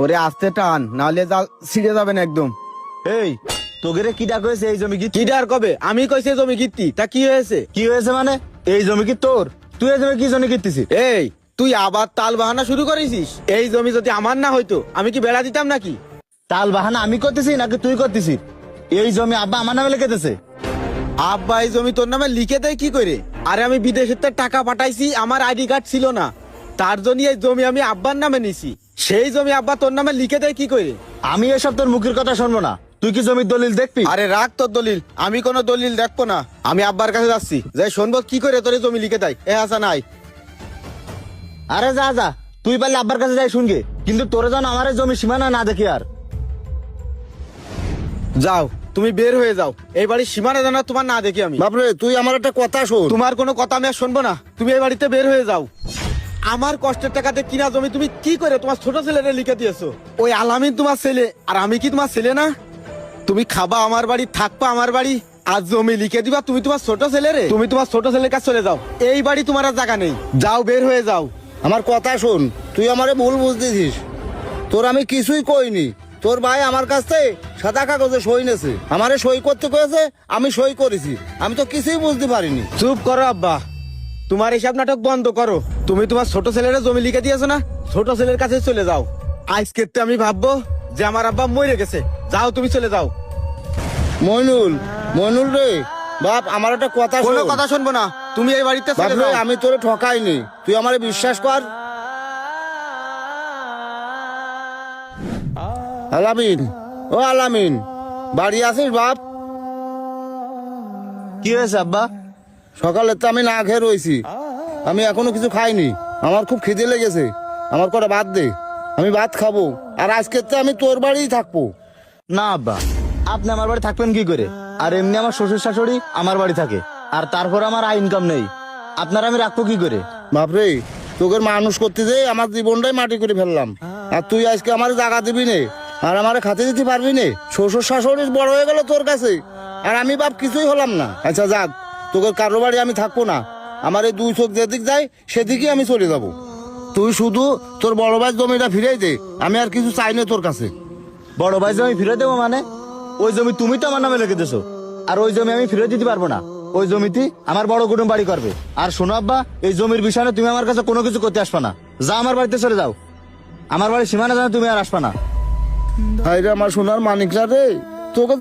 ওরে আস্তে টান, নাহলে ছিঁড়ে যাবেন একদম। এই তোকে রে কি ডাক হয়েছে? এই জমি কি কি ডার কবে? আমি কইছি জমি কিত্তি, তা কি হয়েছে? কি হয়েছে মানে? এই জমি কি তোর? তুই এই জমি কি জন্য কিনতেছিস? এই তুই আবার তাল বাহানা শুরু করেছিস। এই জমি যদি আমার না হইতো আমি কি বেড়া দিতাম নাকি? তাল বাহানা আমি করতেছি নাকি তুই করতেছিস? এই জমি আব্বা আমার নামে লিখে দিয়েছে। আব্বা এই জমি তোর নামে লিখে দেয় কি করে? আরে আমি বিদেশের থেকে টাকা পাঠাইছি, আমার আইডি কার্ড ছিল না, তার জন্য এই জমি আমি আব্বার নামে নিছি। সেই জমি আব্বা তোর নামে লিখে দেয় কি করে? আমি এসব তোর মুখের কথা শুনবো না। তুই কি জমির দলিল দেখবি? আরে রাখ তোর দলিল, আমি কোনো দলিল দেখবো না। আমি আব্বার কাছে যাচ্ছি, যাই শুনবো কি করে তোর এই জমি লিখে দেয়। এ হাসান আয়। আরে যা যা, তুই পারলে আব্বার কাছে যাই শুনগে, কিন্তু তোরে যেন আমার এই জমি সীমানা না দেখি আর। যাও তুমি বের হয়ে যাও, এই বাড়ির সীমানা জানা তোমার না দেখি আমি। বাপরে তুই আমার একটা কথা শোন। তোমার কোনো কথা আমি আর শুনবো না, তুমি এই বাড়িতে বের হয়ে যাও। আমার কষ্টের টাকাতে কিনা জমি তুমি কি করে তোমার ছোট ছেলেরে লিখে দিয়েছো? ওই আলামিন তোমার ছেলে, আর আমি কি তোমার ছেলে না? তুমি খাবা আমার বাড়ি, থাকবা আমার বাড়ি, আজ জমি লিখে দিবা তুমি তোমার ছোট ছেলেরে? তুমি তোমার ছোট ছেলের কাছে চলে যাও, এই বাড়ি তোমার আর জায়গা নেই। যাও বের হয়ে যাও। আমার কথা শোন, তুই আমারে ভুল বুঝতেছিস। তোর আমি কিছুই কইনি। তোর ভাই আমার কাছ থেকে সাদা কাগজে সই নেছে, আমারে সই করতে কয়েছে, আমি সই করেছি। আমি তো কিছুই বুঝতে পারিনি। চুপ করো আব্বা, তোমার এসব নাটক বন্ধ করো। তুমি তোমার ছোট ছেলেরা জমি লিখে দিয়েছো না, ছোট ছেলের কাছে চলে যাও। আজকে আমি ভাববো যে আমার আব্বা মরে গেছে। যাও তুমি চলে যাও। মইনুল, মইনুল রে বাপ, আমার একটা কথা শোন। কোনো কথা শুনবো না, তুমি এই বাড়িতে বাপ চলে রে, যাও। আমি তোরে ঠকাইনি, তুই আমারে বিশ্বাস কর। আলামিন, ও আলামিন, বাড়ি আছিস বাপ? কি হয়েছে আব্বা? সকালে তো আমি না খেয়ে রয়েছি, আমি এখনো কিছু খাইনি। আমার খুব খিদে লেগেছে, আমার কটা ভাত দে, আমি ভাত খাবো। আর আজকে তো আমি তোর বাড়িই থাকবো। না আব্বা, আপনি আমার বাড়ি থাকবেন কি করে? আর এমনি আমার শ্বশুর শাশুড়ি আমার বাড়ি থাকে, আর তারপর আমার আয় ইনকাম নেই। আপনার আমি রাখবো কি করে? বাপরে, তোকে মানুষ করতে যেয়ে আমার জীবনটাই মাটি করে ফেললাম, আর তুই আজকে আমার জায়গা দিবি নে, আর আমারে খাতে দিতে পারবি নে? শ্বশুর শাশুড়ি বড় হয়ে গেল তোর কাছে, আর আমি বাপ কিছুই হলাম না। আচ্ছা যাক, তোকে কারো বাড়ি আমি থাকবো না। আমার এই দুই চোখ যেদিক যায় সেদিকেই আমি চলে যাব। তুই শুধু তোর বড় ভাই জমিটা ফিরাই দে, আমি আর কিছু চাই না তোর কাছে। বড় ভাই জমি ফিরে দেবো মানে? ওই জমি তুমি তো আমার নামে লিখে দিছো, আর ওই জমি আমি ফিরে দিতে পারবো না। ওই জমিতে আমার বড় কুটুম বাড়ি করবে। আর শোনো আব্বা, এই জমির বিষয়ে তুমি আমার কাছে কোনো কিছু করতে আসবে না। যা আমার বাড়িতে চলে যাও, আমার বাড়ির সীমানা জানো তুমি আর আসবে না। হাই রে আমার সোনার মানিকরা রে, তোকে